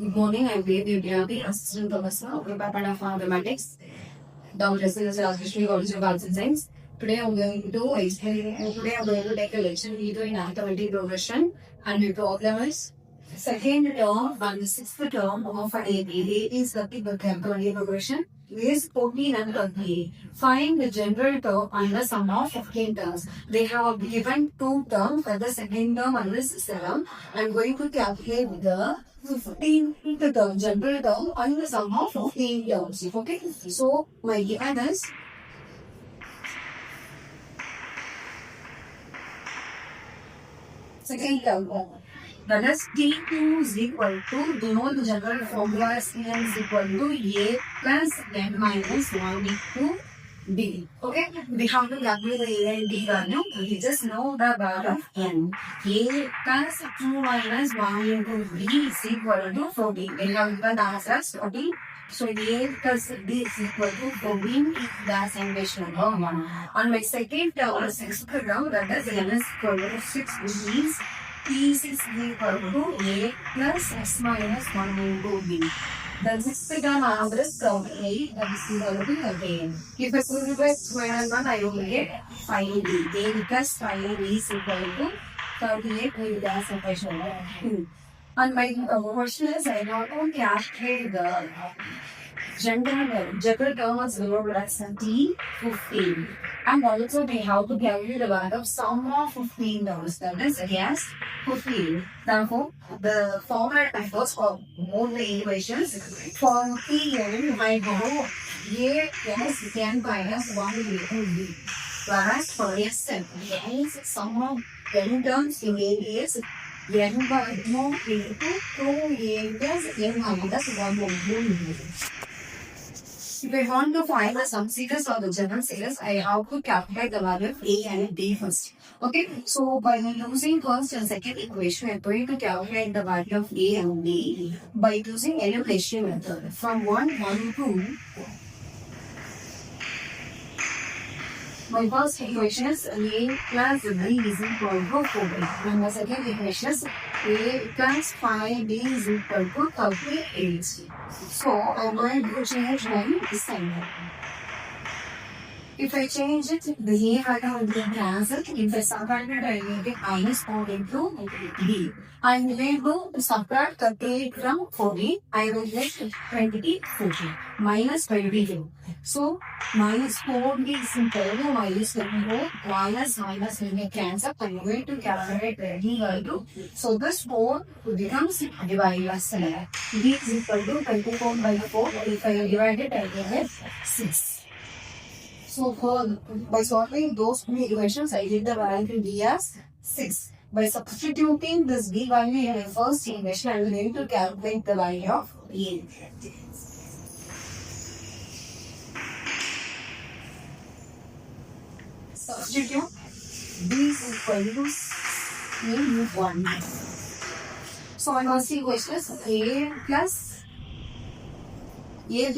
Good morning. I'm Ved Vidyati, Assistant Professor of Department of Mathematics, Dr. S. Rajeshwari College of Arts and Science. Today I'm going to explain. Today I'm going to take a lecture either in arithmetic progression and the problem is second term and the sixth term of an AP. AP is nothing but temporary progression. Is 14 and 28. Find the general term and the sum of 15 terms. They have given two terms for the second term and the sixth term. I'm going to calculate the 15th term, general term and the sum of 15 terms. Okay. So my given is second term. That is T2 is equal to, denote the general formula as N is equal to A plus N minus 1 into D. Okay, we have to calculate the A and D value. We just know the value of N. A plus 2 minus 1 into D is equal to 14. We have given the answer as 14. So A plus D is equal to 14 if that's equation number 1. On my second term or sixth term, that is N is equal to 6, which means P6 is equal to A plus S minus 1 into B. The sixth term answer is 8, that is equal to again. If I put it by square and 1, I will get 5D. A plus 5D is equal to 38 with that's equation number 2. And my question is, I not only calculate the general term of 0 plus T 15. And also we have to calculate the value of sum of 15 terms. That is yes, 15. Therefore, the format differs for both the equations. For T n, I go A plus n minus 1 into B. Whereas for S n is sum of n terms in A is n by 2 into 2A plus n minus 1 into B. If I want to find the sum series or the general series, I have to calculate the value of A and D first. Okay, so by using first and second equation, I'm going to calculate the value of A and D by using elimination method. From 1 to my first equation is A plus B is equal to 4. And my second equation is A plus 5B is equal to 38. So I'm going to change my sign. If I change it, the A value will be cancelled. If I subtract it, I will get minus 4 into B. I am able to subtract 38 from 40. I will get 40 minus 22. So minus 4B is equal to minus 24. Minus will be cancelled. I am going to calculate the D value. So this 4 becomes divided by 7. D is equal to 24 by 4. If I divide it, I will get 6. So by solving those two equations, I get the value D as 6. By substituting this D value in the first equation, I will need to calculate the value of A. Substitute D is equal to A1. So my first equation is A plus B.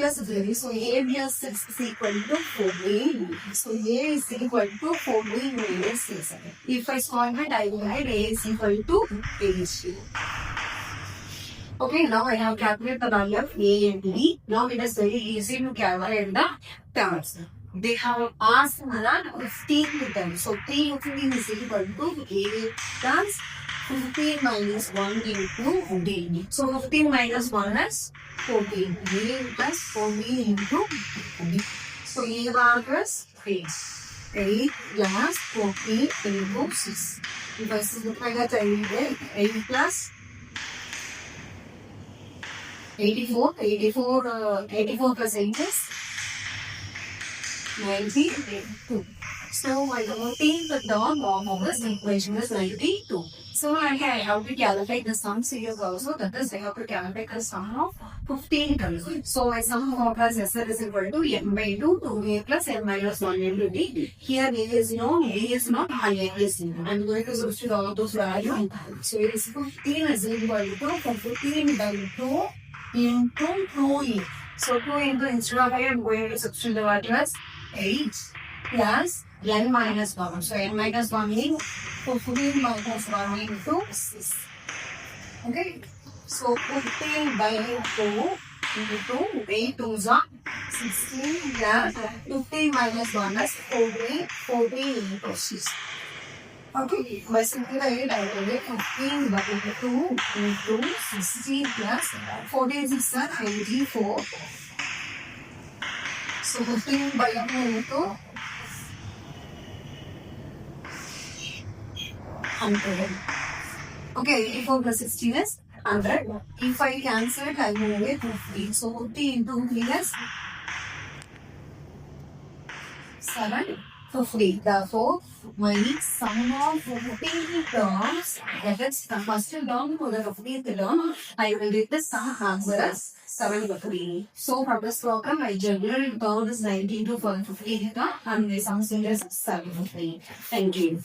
So A plus 6 is equal to 4B. So A is equal to 4B minus 6. If I solve it, I will get A is equal to H. Okay, now I have calculated the value of A and B. Now it is very easy to calculate the terms. They have asked that 15 terms. So 15 is equal to A plus 15 minus 1 into D. So 15 minus 1 is 14. A plus 4B into D. So A value is 8. 8 plus 14 into 6. If I simplify that, I will get 8 plus 84. 84 plus 8 is 92. So my 14th term of this equation is 92. So I have to calculate the sum series also. That is, I have to calculate the sum of 15 terms. So my sum of plus SR is equal to n by 2 2A plus n minus 1 into D. Here A is known, A is not, and A is known. I'm going to substitute all of those values. So it is 15 is equal to 15 by 2 into 2E. So 2 into instead of I am going to substitute the value as 8 plus n minus 1. So n minus 1 means 15 minus 1 into 6. Okay. So 15 by 2 into 8 2s are 16 plus 15 minus 1 is 14, 14 into 6. Okay, by simplifying it, I will get 15 by 2 into 60 plus 14 6 are 24. So 15 by 2 into 100. Okay, 84 plus 16 is 100. If I cancel it, I will get 50. So 50 into 3 is 750. Therefore, my sum of 50 terms, that is the first term to the 50th term, I will get the sum answer as 750. So from this problem, my general term is 19 to 50 term and the sum is 750. Thank you.